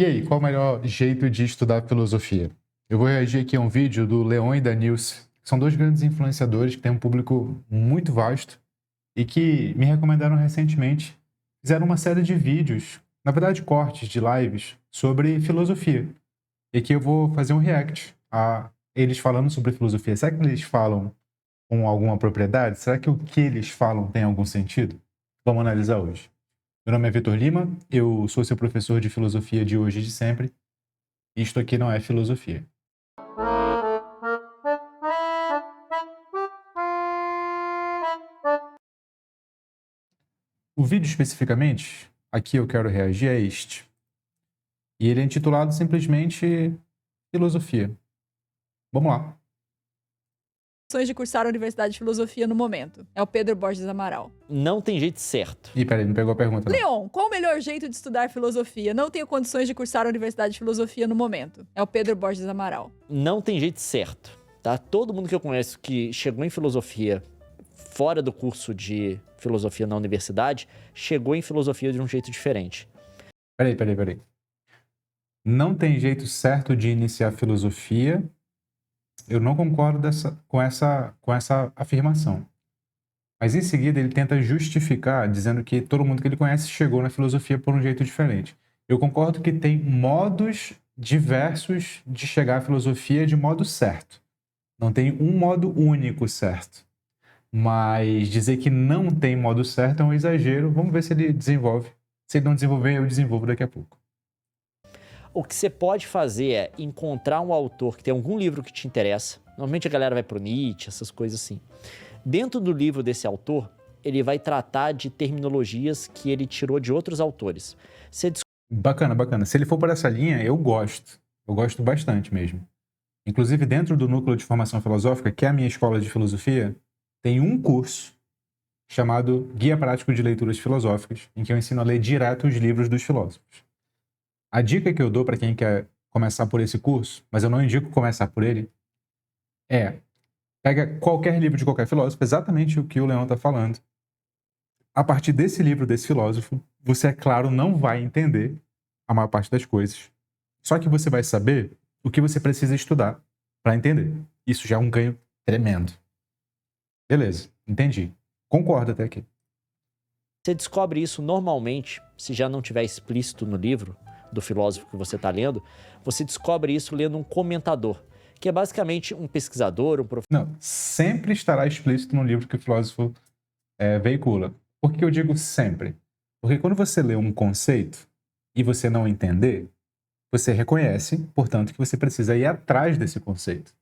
E aí, qual o melhor jeito de estudar filosofia? Eu vou reagir aqui a um vídeo do Leon e da Nilce. São dois grandes influenciadores que têm um público muito vasto e que me recomendaram recentemente. Fizeram uma série de vídeos, na verdade cortes de lives, sobre filosofia. E aqui eu vou fazer um react a eles falando sobre filosofia. Será que eles falam com alguma propriedade? Será que o que eles falam tem algum sentido? Vamos analisar hoje. Meu nome é Vitor Lima, eu sou seu professor de filosofia de hoje e de sempre. Isto aqui não é filosofia. O vídeo especificamente, aqui eu quero reagir a este. E ele é intitulado simplesmente Filosofia. Vamos lá. De cursar a Universidade de Filosofia no momento. É o Pedro Borges Amaral. Não tem jeito certo. Ih, peraí, não pegou a pergunta não. Leon, qual o melhor jeito de estudar filosofia? Não tenho condições de cursar a Universidade de Filosofia no momento. É o Pedro Borges Amaral. Não tem jeito certo, tá? Todo mundo que eu conheço que chegou em filosofia fora do curso de filosofia na universidade, chegou em filosofia de um jeito diferente. Peraí. Não tem jeito certo de iniciar filosofia. Eu não concordo com essa afirmação. Mas em seguida ele tenta justificar, dizendo que todo mundo que ele conhece chegou na filosofia por um jeito diferente. Eu concordo que tem modos diversos de chegar à filosofia de modo certo. Não tem um modo único certo. Mas dizer que não tem modo certo é um exagero. Vamos ver se ele desenvolve. Se ele não desenvolver, eu desenvolvo daqui a pouco. O que você pode fazer é encontrar um autor que tem algum livro que te interessa. Normalmente a galera vai pro Nietzsche, essas coisas assim. Dentro do livro desse autor, ele vai tratar de terminologias que ele tirou de outros autores. Bacana. Se ele for por essa linha, eu gosto. Eu gosto bastante mesmo. Inclusive, dentro do Núcleo de Formação Filosófica, que é a minha escola de filosofia, tem um curso chamado Guia Prático de Leituras Filosóficas, em que eu ensino a ler direto os livros dos filósofos. A dica que eu dou para quem quer começar por esse curso, mas eu não indico começar por ele, é: pega qualquer livro de qualquer filósofo, exatamente o que o Leão está falando. A partir desse livro, desse filósofo, você, é claro, não vai entender a maior parte das coisas. Só que você vai saber o que você precisa estudar para entender. Isso já é um ganho tremendo. Beleza, entendi. Concordo até aqui. Você descobre isso normalmente, se já não tiver explícito no livro do filósofo que você está lendo, você descobre isso lendo um comentador, que é basicamente um pesquisador, um professor. Não, sempre estará explícito no livro que o filósofo veicula. Por que eu digo sempre? Porque quando você lê um conceito e você não entender, você reconhece, portanto, que você precisa ir atrás desse conceito.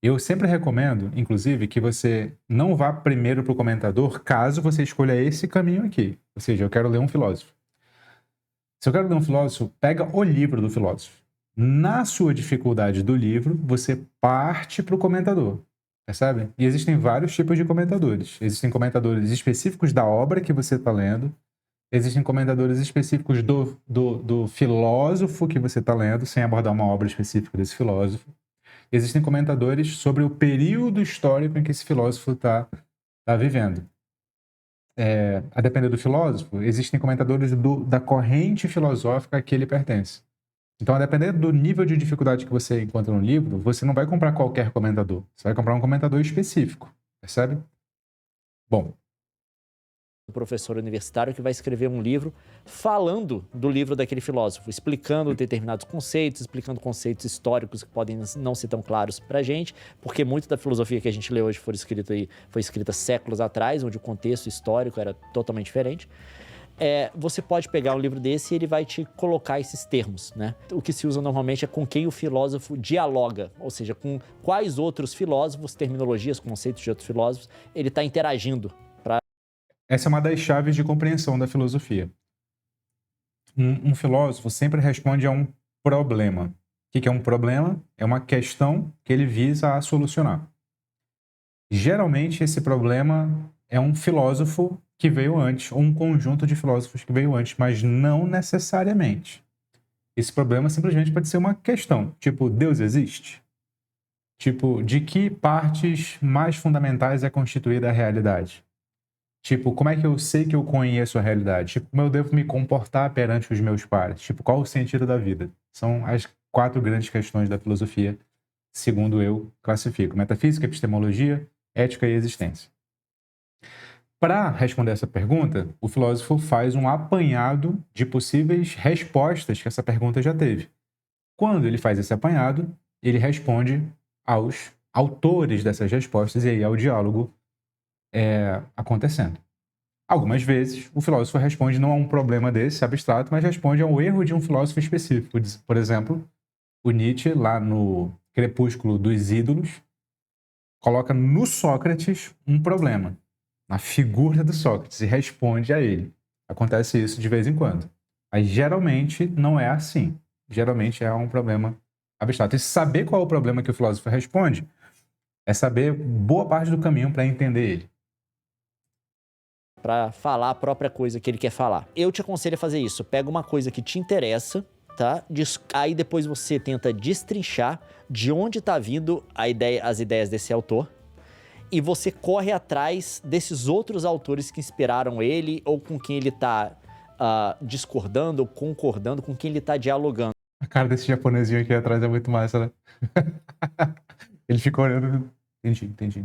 Eu sempre recomendo, inclusive, que você não vá primeiro para o comentador caso você escolha esse caminho aqui. Ou seja, eu quero ler um filósofo. Se eu quero ler um filósofo, pega o livro do filósofo. Na sua dificuldade do livro, você parte para o comentador. Percebe? E existem vários tipos de comentadores. Existem comentadores específicos da obra que você está lendo. Existem comentadores específicos do filósofo que você está lendo, sem abordar uma obra específica desse filósofo. Existem comentadores sobre o período histórico em que esse filósofo está vivendo. A depender do filósofo, existem comentadores da corrente filosófica a que ele pertence. Então, a depender do nível de dificuldade que você encontra no livro, você não vai comprar qualquer comentador. Você vai comprar um comentador específico, percebe? Bom. Um professor universitário que vai escrever um livro falando do livro daquele filósofo, explicando determinados conceitos, explicando conceitos históricos que podem não ser tão claros para a gente, porque muito da filosofia que a gente lê hoje foi escrita séculos atrás, onde o contexto histórico era totalmente diferente. Você pode pegar um livro desse e ele vai te colocar esses termos, né? O que se usa normalmente é com quem o filósofo dialoga, ou seja, com quais outros filósofos, terminologias, conceitos de outros filósofos, ele está interagindo. Essa é uma das chaves de compreensão da filosofia. Um filósofo sempre responde a um problema. O que é um problema? É uma questão que ele visa a solucionar. Geralmente, esse problema é um filósofo que veio antes, ou um conjunto de filósofos que veio antes, mas não necessariamente. Esse problema simplesmente pode ser uma questão, tipo, Deus existe? Tipo, de que partes mais fundamentais é constituída a realidade? Tipo, como é que eu sei que eu conheço a realidade? Tipo, como eu devo me comportar perante os meus pares? Tipo, qual o sentido da vida? São as 4 grandes questões da filosofia, segundo eu classifico: metafísica, epistemologia, ética e existência. Para responder essa pergunta, o filósofo faz um apanhado de possíveis respostas que essa pergunta já teve. Quando ele faz esse apanhado, ele responde aos autores dessas respostas e aí é o diálogo acontecendo. Algumas vezes, o filósofo responde não a um problema desse abstrato, mas responde a um erro de um filósofo específico. Por exemplo, o Nietzsche, lá no Crepúsculo dos Ídolos, coloca no Sócrates um problema, na figura do Sócrates, e responde a ele. Acontece isso de vez em quando. Mas geralmente não é assim. Geralmente é um problema abstrato. E saber qual é o problema que o filósofo responde é saber boa parte do caminho para entender ele. Para falar a própria coisa que ele quer falar. Eu te aconselho a fazer isso. Pega uma coisa que te interessa, tá? Aí depois você tenta destrinchar de onde tá vindo as ideias desse autor e você corre atrás desses outros autores que inspiraram ele ou com quem ele tá discordando ou concordando, com quem ele tá dialogando. A cara desse japonesinho aqui atrás é muito massa, né? Ele fica olhando. Entendi.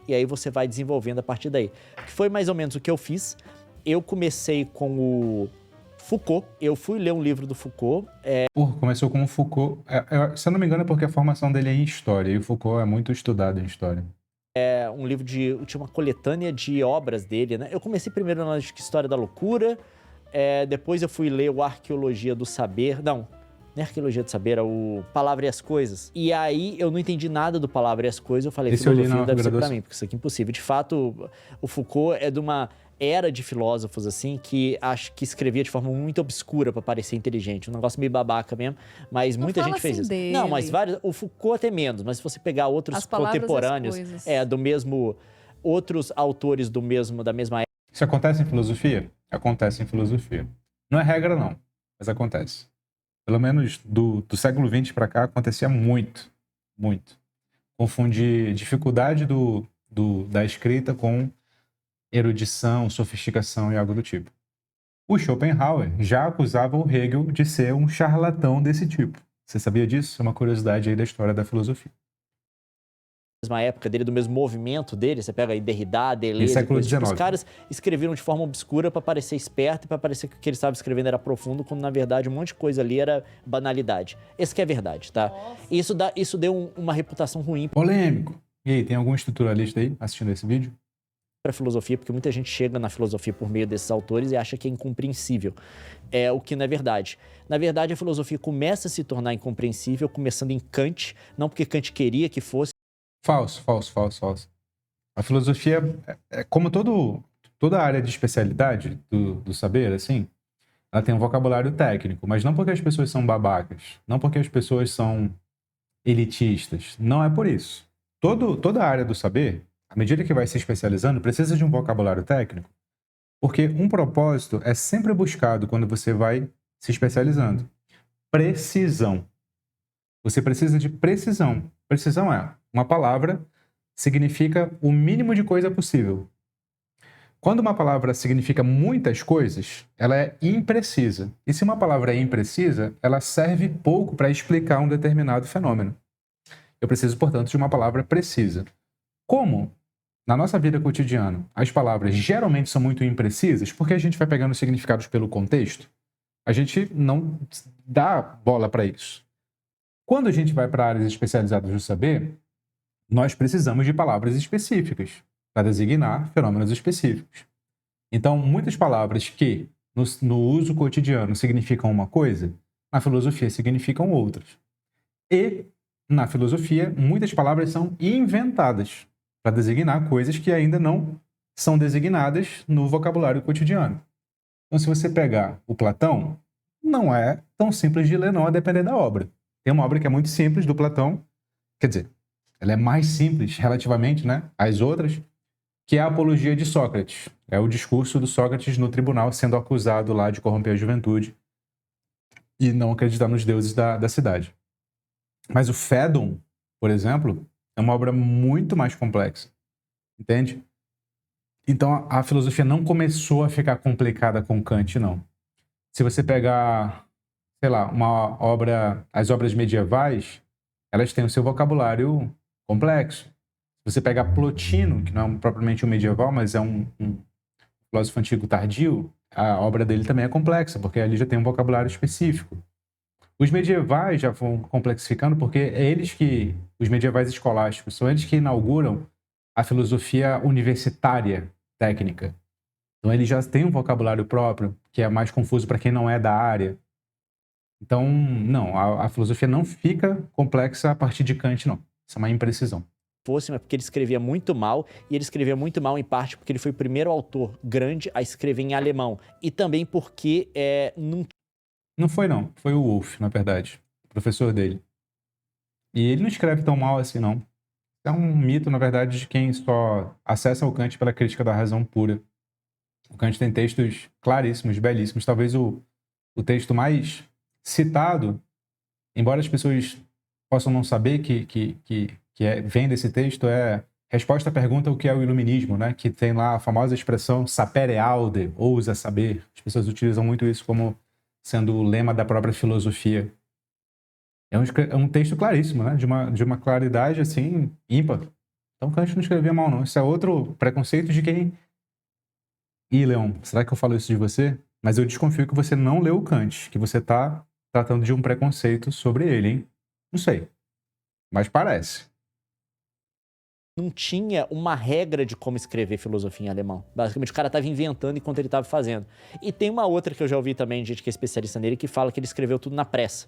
E aí você vai desenvolvendo a partir daí. Que foi mais ou menos o que eu fiz. Eu comecei com o Foucault. Eu fui ler um livro do Foucault. Começou com o Foucault. Se eu não me engano é porque a formação dele é em história. E o Foucault é muito estudado em história. É um livro tinha uma coletânea de obras dele, né? Eu comecei primeiro na História da Loucura. Depois eu fui ler o Arqueologia do Saber. Não é Arqueologia do Saber, é o Palavra e as Coisas. E aí eu não entendi nada do Palavra e as Coisas. Eu falei, filosofia não deve ser pra mim, porque isso aqui é impossível. De fato, o Foucault é de uma era de filósofos, assim, que acho que escrevia de forma muito obscura pra parecer inteligente. Um negócio meio babaca mesmo, mas muita gente fez isso. Dele. Não, mas o Foucault até menos, mas se você pegar outros contemporâneos, outros autores da mesma época. Isso acontece em filosofia? Acontece em filosofia. Não é regra, não, mas acontece. Pelo menos do século XX para cá, acontecia muito. Confundir dificuldade da escrita com erudição, sofisticação e algo do tipo. O Schopenhauer já acusava o Hegel de ser um charlatão desse tipo. Você sabia disso? É uma curiosidade aí da história da filosofia. Mesma época dele, do mesmo movimento dele, você pega aí Derrida, Deleuze, os caras escreveram de forma obscura para parecer esperto e para parecer que o que eles estavam escrevendo era profundo, quando na verdade um monte de coisa ali era banalidade. Esse que é verdade, tá? Isso deu uma reputação ruim. Polêmico. E aí, tem algum estruturalista aí assistindo esse vídeo? Para filosofia, porque muita gente chega na filosofia por meio desses autores e acha que é incompreensível. O que não é verdade. Na verdade, a filosofia começa a se tornar incompreensível, começando em Kant, não porque Kant queria que fosse. Falso. A filosofia, como toda área de especialidade do saber, assim, ela tem um vocabulário técnico, mas não porque as pessoas são babacas, não porque as pessoas são elitistas, não é por isso. Toda a área do saber, à medida que vai se especializando, precisa de um vocabulário técnico, porque um propósito é sempre buscado quando você vai se especializando. Precisão. Você precisa de precisão. Precisão uma palavra significa o mínimo de coisa possível. Quando uma palavra significa muitas coisas, ela é imprecisa. E se uma palavra é imprecisa, ela serve pouco para explicar um determinado fenômeno. Eu preciso, portanto, de uma palavra precisa. Como, na nossa vida cotidiana, as palavras geralmente são muito imprecisas, porque a gente vai pegando significados pelo contexto, a gente não dá bola para isso. Quando a gente vai para áreas especializadas do saber, nós precisamos de palavras específicas para designar fenômenos específicos. Então, muitas palavras que no uso cotidiano significam uma coisa, na filosofia significam outras. E, na filosofia, muitas palavras são inventadas para designar coisas que ainda não são designadas no vocabulário cotidiano. Então, se você pegar o Platão, não é tão simples de ler, não, a depender da obra. Tem uma obra que é muito simples, do Platão, quer dizer, ela é mais simples relativamente, né, às outras, que é a Apologia de Sócrates. É o discurso do Sócrates no tribunal, sendo acusado lá de corromper a juventude e não acreditar nos deuses da cidade. Mas o Fédon, por exemplo, é uma obra muito mais complexa, entende? Então, a filosofia não começou a ficar complicada com Kant, não. Se você pegar, sei lá, as obras medievais, elas têm o seu vocabulário complexo. Se você pegar Plotino, que não é propriamente um medieval, mas é um filósofo antigo tardio, a obra dele também é complexa, porque ali já tem um vocabulário específico. Os medievais já vão complexificando, porque os medievais escolásticos, são eles que inauguram a filosofia universitária técnica. Então, ele já tem um vocabulário próprio, que é mais confuso para quem não é da área. Então, não, a filosofia não fica complexa a partir de Kant, não. Isso é uma imprecisão. Mas porque ele escrevia muito mal, e ele escrevia muito mal em parte porque ele foi o primeiro autor grande a escrever em alemão. E também porque Não foi, não. Foi o Wolff, na verdade, o professor dele. E ele não escreve tão mal assim, não. É um mito, na verdade, de quem só acessa o Kant pela crítica da razão pura. O Kant tem textos claríssimos, belíssimos. Talvez o texto mais citado, embora as pessoas possam não saber vem desse texto, é resposta à pergunta o que é o iluminismo, né? Que tem lá a famosa expressão sapere aude, ousa saber. As pessoas utilizam muito isso como sendo o lema da própria filosofia. É um texto claríssimo, né? De uma claridade, assim, ímpar. Então, Kant não escrevia mal, não. Isso é outro preconceito de quem... Ih, Leon, será que eu falo isso de você? Mas eu desconfio que você não leu Kant, que você está tratando de um preconceito sobre ele, hein? Não sei. Mas parece. não tinha uma regra de como escrever filosofia em alemão. Basicamente, o cara estava inventando enquanto ele estava fazendo. E tem uma outra que eu já ouvi também, de gente que é especialista nele, que fala que ele escreveu tudo na pressa.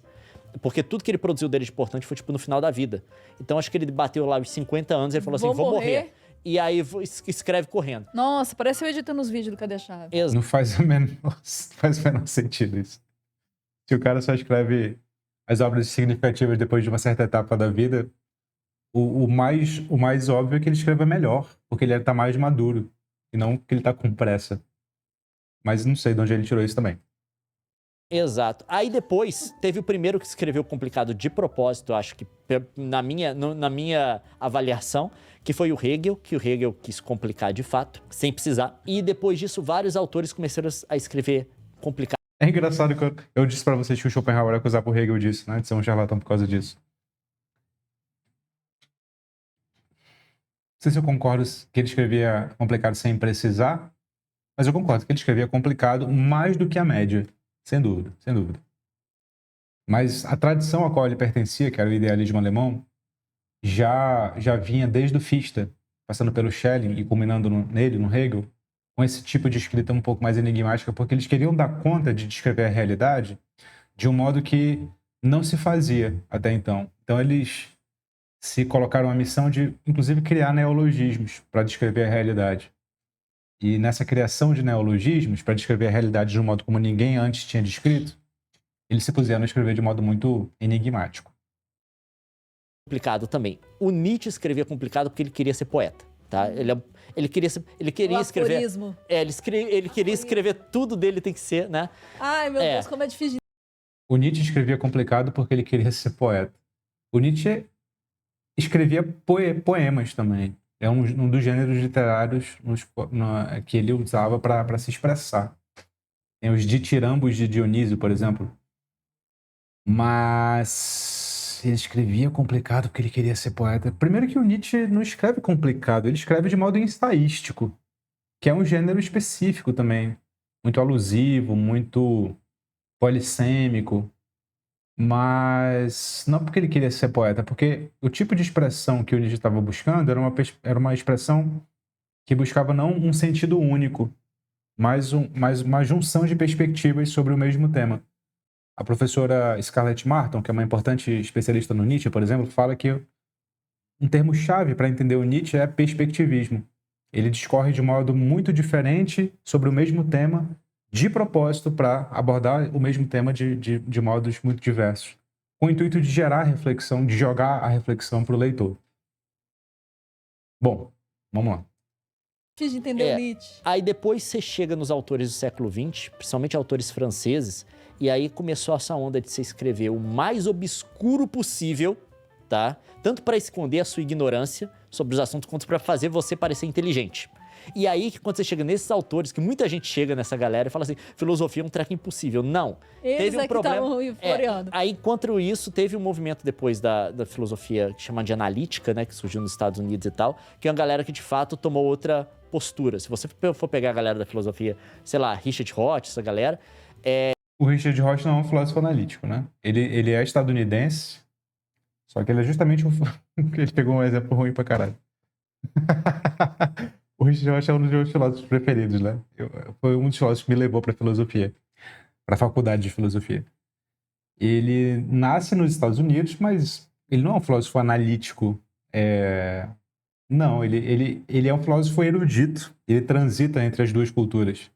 Porque tudo que ele produziu dele de importante foi, tipo, no final da vida. Então, acho que ele bateu lá os 50 anos e ele falou assim, vou morrer. E aí, escreve correndo. Nossa, parece eu editando os vídeos do Cadê a Chave. Não faz o menor sentido isso. Se o cara só escreve as obras significativas depois de uma certa etapa da vida, o mais óbvio é que ele escreva melhor, porque ele tá mais maduro, e não que ele tá com pressa. Mas não sei de onde ele tirou isso também. Exato. Aí depois, teve o primeiro que escreveu complicado de propósito, acho que na minha avaliação, que foi o Hegel, que o Hegel quis complicar de fato, sem precisar. E depois disso, vários autores começaram a escrever complicado. É engraçado que eu disse pra vocês que o Schopenhauer é acusar por Hegel disso, né? De ser um charlatão por causa disso. Não sei se eu concordo que ele escrevia complicado sem precisar, mas eu concordo que ele escrevia complicado mais do que a média. Sem dúvida, sem dúvida. Mas a tradição a qual ele pertencia, que era o idealismo alemão, já vinha desde o Fichte, passando pelo Schelling e culminando nele, no Hegel, com esse tipo de escrita um pouco mais enigmática, porque eles queriam dar conta de descrever a realidade de um modo que não se fazia até então. Então eles se colocaram a missão de, inclusive, criar neologismos para descrever a realidade. E nessa criação de neologismos, para descrever a realidade de um modo como ninguém antes tinha descrito, eles se puseram a escrever de modo muito enigmático. Complicado também. O Nietzsche escrevia complicado porque ele queria ser poeta, tá? Ele queria escrever... ele queria escrever tudo dele tem que ser, né? Ai, meu Deus, como é difícil. O Nietzsche escrevia complicado porque ele queria ser poeta. O Nietzsche escrevia poemas também. É um dos gêneros literários que ele usava para se expressar. Tem os ditirambos de Dionísio, por exemplo. Mas ele escrevia complicado porque ele queria ser poeta. Primeiro que o Nietzsche não escreve complicado, ele escreve de modo ensaístico, que é um gênero específico também. Muito alusivo, muito polissêmico. Mas não porque ele queria ser poeta, porque o tipo de expressão que o Nietzsche estava buscando era uma expressão que buscava não um sentido único, mas uma junção de perspectivas sobre o mesmo tema. A professora Scarlett Martin, que é uma importante especialista no Nietzsche, por exemplo, fala que um termo-chave para entender o Nietzsche é perspectivismo. Ele discorre de modo muito diferente sobre o mesmo tema, de propósito, para abordar o mesmo tema de modos muito diversos, com o intuito de gerar reflexão, de jogar a reflexão para o leitor. Bom, vamos lá. Difícil de entender o Nietzsche. Aí depois você chega nos autores do século XX, principalmente autores franceses, e aí começou essa onda de você escrever o mais obscuro possível, tá? Tanto para esconder a sua ignorância sobre os assuntos, quanto para fazer você parecer inteligente. E aí, quando você chega nesses autores, que muita gente chega nessa galera e fala assim, filosofia é um treco impossível. Não. Eles Teve um que problema. estavam floreando. Aí, enquanto isso, teve um movimento depois da filosofia que chama de analítica, né? Que surgiu nos Estados Unidos e tal, que é uma galera que, de fato, tomou outra postura. Se você for pegar a galera da filosofia, sei lá, Richard Roth, essa galera... O Richard Roth não é um filósofo analítico, né? Ele é estadunidense, só que ele é justamente ele pegou um exemplo ruim pra caralho. O Richard Roth é um dos meus filósofos preferidos, né? Foi um dos filósofos que me levou pra filosofia, pra faculdade de filosofia. Ele nasce nos Estados Unidos, mas ele não é um filósofo analítico. Não, ele é um filósofo erudito. Ele transita entre as duas culturas.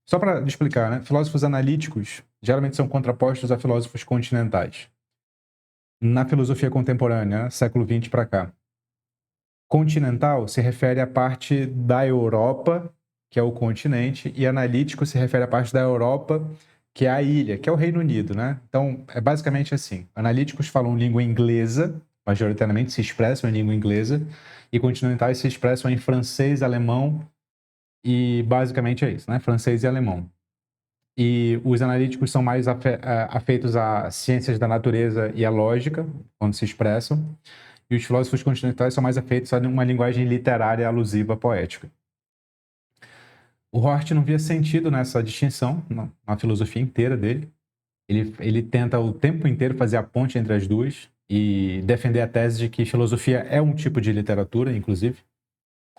Só para explicar, né? Filósofos analíticos geralmente são contrapostos a filósofos continentais. Na filosofia contemporânea, né? Século XX para cá. Continental se refere à parte da Europa, que é o continente, e analítico se refere à parte da Europa, que é a ilha, que é o Reino Unido, né? Então, é basicamente assim. Analíticos falam língua inglesa, majoritariamente se expressam em língua inglesa, e continentais se expressam em francês, alemão, e basicamente é isso, né? Francês e alemão. E os analíticos são mais afeitos a ciências da natureza e a lógica, quando se expressam. E os filósofos continentais são mais afeitos a uma linguagem literária alusiva poética. O Hort não via sentido nessa distinção, na filosofia inteira dele. Ele tenta o tempo inteiro fazer a ponte entre as duas e defender a tese de que filosofia é um tipo de literatura, inclusive,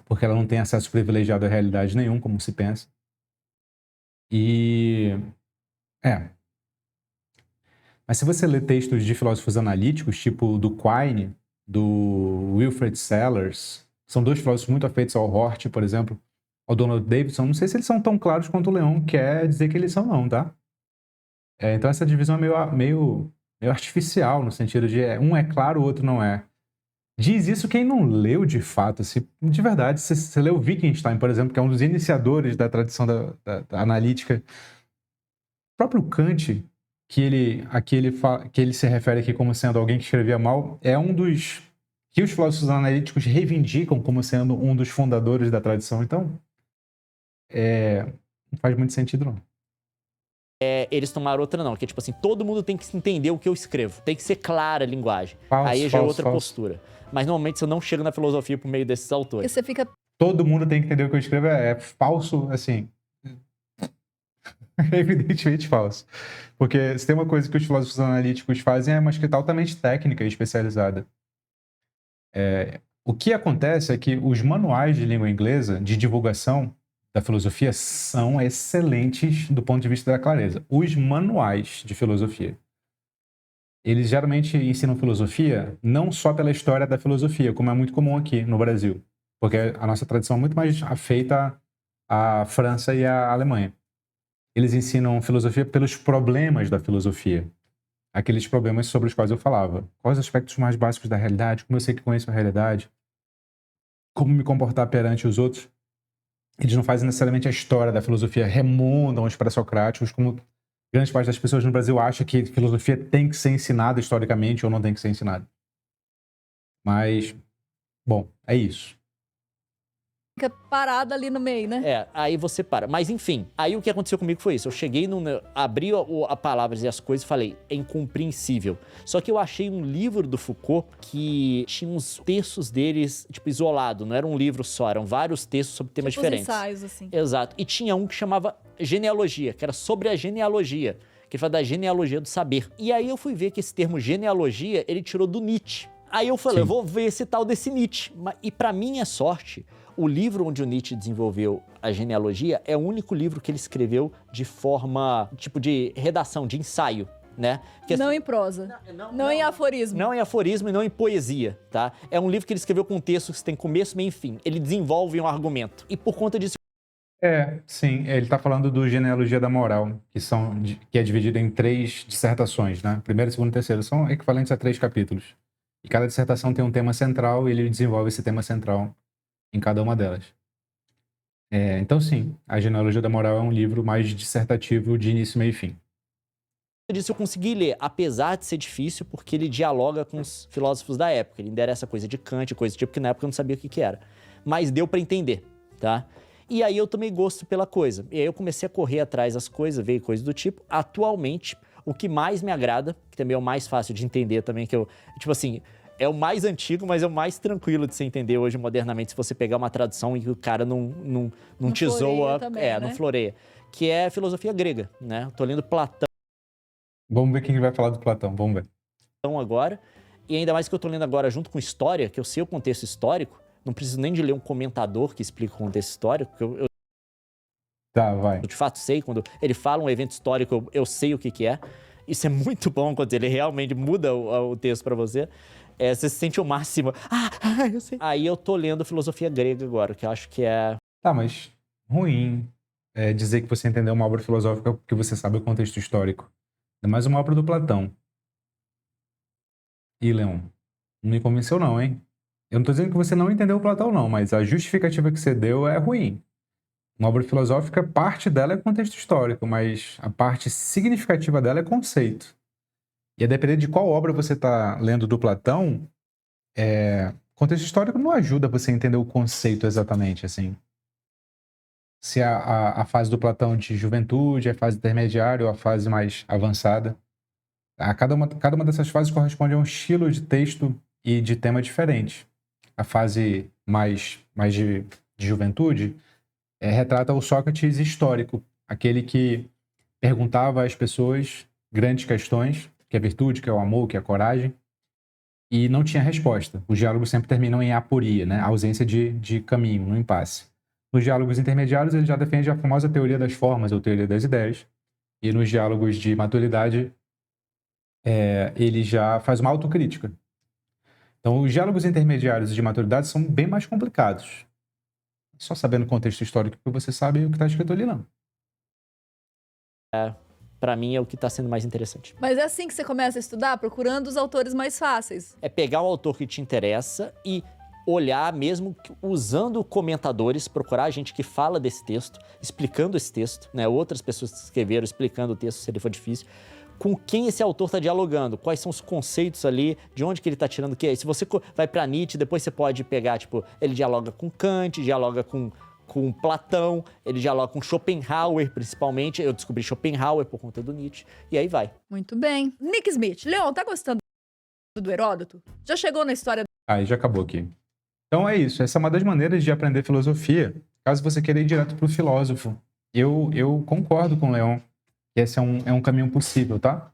porque ela não tem acesso privilegiado à realidade nenhum, como se pensa. Mas se você lê textos de filósofos analíticos, tipo do Quine, do Wilfred Sellars, são dois filósofos muito afeitos ao Hort, por exemplo, ao Donald Davidson, não sei se eles são tão claros quanto o Leon quer dizer que eles são, não, tá? Então essa divisão é meio artificial, no sentido de um é claro, o outro não é. Diz isso quem não leu de fato. De verdade, se você leu Wittgenstein, por exemplo, que é um dos iniciadores da tradição da analítica, o próprio Kant, que ele se refere aqui como sendo alguém que escrevia mal, é um dos que os filósofos analíticos reivindicam como sendo um dos fundadores da tradição. Então, não faz muito sentido, não. Eles tomaram outra não, que é tipo assim, todo mundo tem que entender o que eu escrevo, tem que ser clara a linguagem. Falso, aí já é falso, outra falso. postura. Mas normalmente você não chega na filosofia por meio desses Porque autores. você fica... Todo mundo tem que entender o que eu escrevo, é falso, assim. É evidentemente falso. Porque se tem uma coisa que os filósofos analíticos fazem é uma escrita altamente técnica e especializada. O que acontece é que os manuais de língua inglesa, de divulgação da filosofia, são excelentes do ponto de vista da clareza. Os manuais de filosofia. Eles geralmente ensinam filosofia não só pela história da filosofia, como é muito comum aqui no Brasil. Porque a nossa tradição é muito mais afeita à França e à Alemanha. Eles ensinam filosofia pelos problemas da filosofia. Aqueles problemas sobre os quais eu falava. Quais os aspectos mais básicos da realidade? Como eu sei que conheço a realidade? Como me comportar perante os outros? Eles não fazem necessariamente a história da filosofia, remundam os pré-socráticos, como grande parte das pessoas no Brasil acha que filosofia tem que ser ensinada historicamente ou não tem que ser ensinada. Mas, bom, é isso. Fica parada ali no meio, né? Aí você para. Mas enfim, aí o que aconteceu comigo foi isso. Eu cheguei, abri a palavras e as coisas e falei, é incompreensível. Só que eu achei um livro do Foucault que tinha uns textos deles, tipo, isolado. Não era um livro só, eram vários textos sobre temas Tipo diferentes. os ensaios, assim. Exato. E tinha um que chamava Genealogia, que era sobre a genealogia. Que ele fala da genealogia do saber. E aí eu fui ver que esse termo genealogia, ele tirou do Nietzsche. Aí eu falei, eu vou ver esse tal desse Nietzsche. E pra minha sorte, o livro onde o Nietzsche desenvolveu a genealogia é o único livro que ele escreveu de forma, tipo, de redação, de ensaio, né? Não em prosa. Não em aforismo. Não em aforismo e não em poesia, tá? É um livro que ele escreveu com textos que tem começo, meio e fim. Ele desenvolve um argumento. E por conta disso... Sim. Ele está falando do Genealogia da Moral, que é dividido em 3 dissertações, né? Primeira, segunda e terceira. São equivalentes a 3 capítulos. E cada dissertação tem um tema central e ele desenvolve esse tema central em cada uma delas. Então, sim, a Genealogia da Moral é um livro mais dissertativo de início, meio e fim. Disso eu consegui ler, apesar de ser difícil, porque ele dialoga com os filósofos da época. Ele endereça coisa de Kant, coisa do tipo, que na época eu não sabia o que era. Mas deu pra entender, tá? E aí eu tomei gosto pela coisa. E aí eu comecei a correr atrás das coisas, ver coisas do tipo. Atualmente, o que mais me agrada, que também é o mais fácil de entender também, que eu, tipo assim, é o mais antigo, mas é o mais tranquilo de se entender hoje modernamente, se você pegar uma tradução e o cara não te zoa, também, não né? floreia. Que é a filosofia grega, né? Eu tô lendo Platão Vamos ver quem vai falar do Platão, vamos ver. agora, e ainda mais que eu tô lendo agora junto com história, que eu sei o contexto histórico, não preciso nem de ler um comentador que explica o contexto histórico, porque eu Tá, vai. de fato sei, quando ele fala um evento histórico, eu sei o que que é. Isso é muito bom quando ele realmente muda o texto pra você. Você se sente o máximo. Eu sei. Aí eu tô lendo filosofia grega agora, que eu acho que é... Tá, mas ruim dizer que você entendeu uma obra filosófica porque você sabe o contexto histórico. É mais uma obra do Platão. E, Leon, não me convenceu não, hein? Eu não tô dizendo que você não entendeu o Platão, não, mas a justificativa que você deu é ruim. Uma obra filosófica, parte dela é contexto histórico, mas a parte significativa dela é conceito. E a depender de qual obra você está lendo do Platão, contexto histórico não ajuda você a entender o conceito exatamente, assim. Se a fase do Platão de juventude, a fase intermediária ou a fase mais avançada. Cada uma dessas fases corresponde a um estilo de texto e de tema diferente. A fase mais de juventude retrata o Sócrates histórico, aquele que perguntava às pessoas grandes questões, que é a virtude, que é o amor, que é a coragem, e não tinha resposta. Os diálogos sempre terminam em aporia, né? A ausência de caminho, no impasse. Nos diálogos intermediários, ele já defende a famosa teoria das formas, ou teoria das ideias, e nos diálogos de maturidade, ele já faz uma autocrítica. Então, os diálogos intermediários de maturidade são bem mais complicados. Só sabendo o contexto histórico que você sabe o que está escrito ali, não. Pra mim é o que tá sendo mais interessante. Mas é assim que você começa a estudar, procurando os autores mais fáceis. É pegar o autor que te interessa e olhar mesmo usando comentadores, procurar gente que fala desse texto, explicando esse texto, né? Outras pessoas que escreveram explicando o texto, se ele for difícil. Com quem esse autor está dialogando, quais são os conceitos ali, de onde que ele está tirando o que. Se você vai para Nietzsche, depois você pode pegar, tipo, ele dialoga com Kant, dialoga com Platão, ele dialoga com Schopenhauer, principalmente. Eu descobri Schopenhauer por conta do Nietzsche, e aí vai. Muito bem. Nick Smith. Leon, tá gostando do Heródoto? Já chegou na história... Aí já acabou aqui. Então é isso. Essa é uma das maneiras de aprender filosofia, caso você queira ir direto para o filósofo. Eu concordo com o Leon que esse é um caminho possível, tá?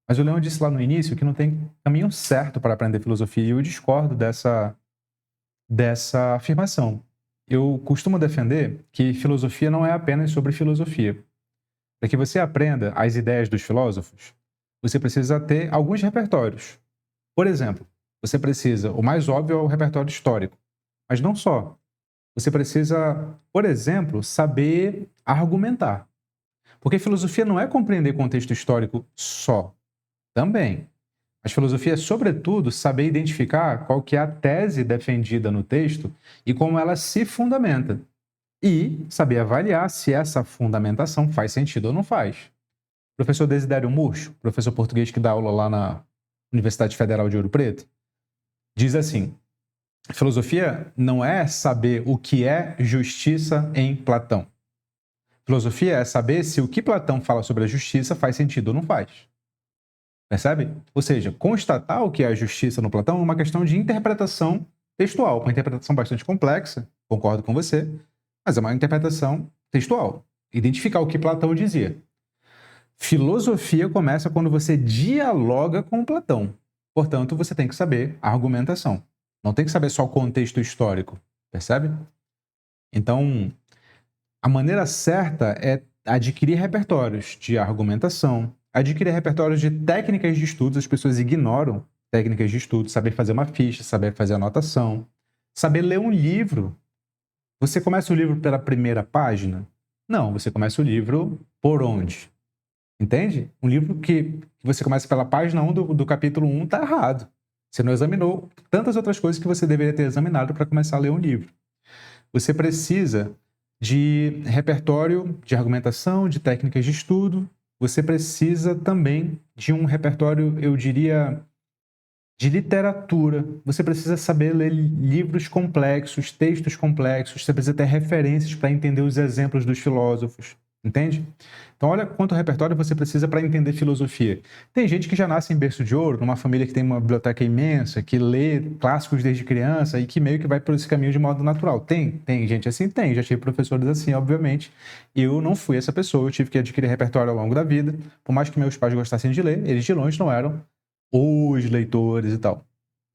Mas o Leon disse lá no início que não tem caminho certo para aprender filosofia, e eu discordo dessa afirmação. Eu costumo defender que filosofia não é apenas sobre filosofia. Para que você aprenda as ideias dos filósofos, você precisa ter alguns repertórios. Por exemplo, você precisa, o mais óbvio é o repertório histórico, mas não só. Você precisa, por exemplo, saber argumentar. Porque filosofia não é compreender contexto histórico só, também. Mas filosofia é, sobretudo, saber identificar qual que é a tese defendida no texto e como ela se fundamenta. E saber avaliar se essa fundamentação faz sentido ou não faz. O professor Desidério Murcho, professor português que dá aula lá na Universidade Federal de Ouro Preto, diz assim: filosofia não é saber o que é justiça em Platão. Filosofia é saber se o que Platão fala sobre a justiça faz sentido ou não faz. Percebe? Ou seja, constatar o que é a justiça no Platão é uma questão de interpretação textual, uma interpretação bastante complexa, concordo com você, mas é uma interpretação textual. Identificar o que Platão dizia. Filosofia começa quando você dialoga com Platão. Portanto, você tem que saber a argumentação. Não tem que saber só o contexto histórico. Percebe? Então, a maneira certa é adquirir repertórios de argumentação, adquirir repertórios de técnicas de estudos. As pessoas ignoram técnicas de estudo, saber fazer uma ficha, saber fazer anotação, saber ler um livro. Você começa o livro pela primeira página? Não, você começa o livro por onde? Entende? Um livro que você começa pela página 1 do capítulo 1 está errado. Você não examinou tantas outras coisas que você deveria ter examinado para começar a ler um livro. Você precisa de repertório de argumentação, de técnicas de estudo. Você precisa também de um repertório, eu diria, de literatura. Você precisa saber ler livros complexos, textos complexos, você precisa ter referências para entender os exemplos dos filósofos, entende? Então olha quanto repertório você precisa para entender filosofia. Tem gente que já nasce em berço de ouro, numa família que tem uma biblioteca imensa, que lê clássicos desde criança e que meio que vai por esse caminho de modo natural. Tem gente assim? Tem. Já tive professores assim, obviamente. Eu não fui essa pessoa, eu tive que adquirir repertório ao longo da vida. Por mais que meus pais gostassem de ler, eles de longe não eram os leitores e tal.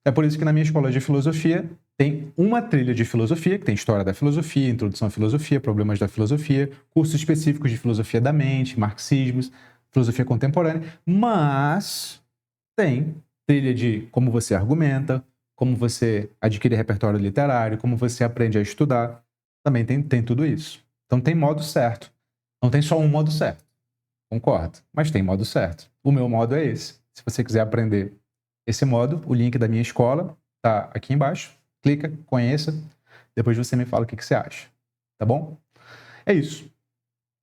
É por isso que na minha escola de filosofia tem uma trilha de filosofia, que tem história da filosofia, introdução à filosofia, problemas da filosofia, cursos específicos de filosofia da mente, marxismos, filosofia contemporânea, mas tem trilha de como você argumenta, como você adquire repertório literário, como você aprende a estudar. Também tem tudo isso. Então tem modo certo. Não tem só um modo certo. Concordo. Mas tem modo certo. O meu modo é esse. Se você quiser aprender esse modo, o link da minha escola tá aqui embaixo. Clica, conheça. Depois você me fala o que você acha. Tá bom? É isso.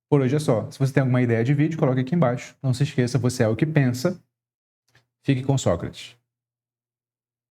Por hoje é só. Se você tem alguma ideia de vídeo, coloque aqui embaixo. Não se esqueça, você é o que pensa. Fique com Sócrates.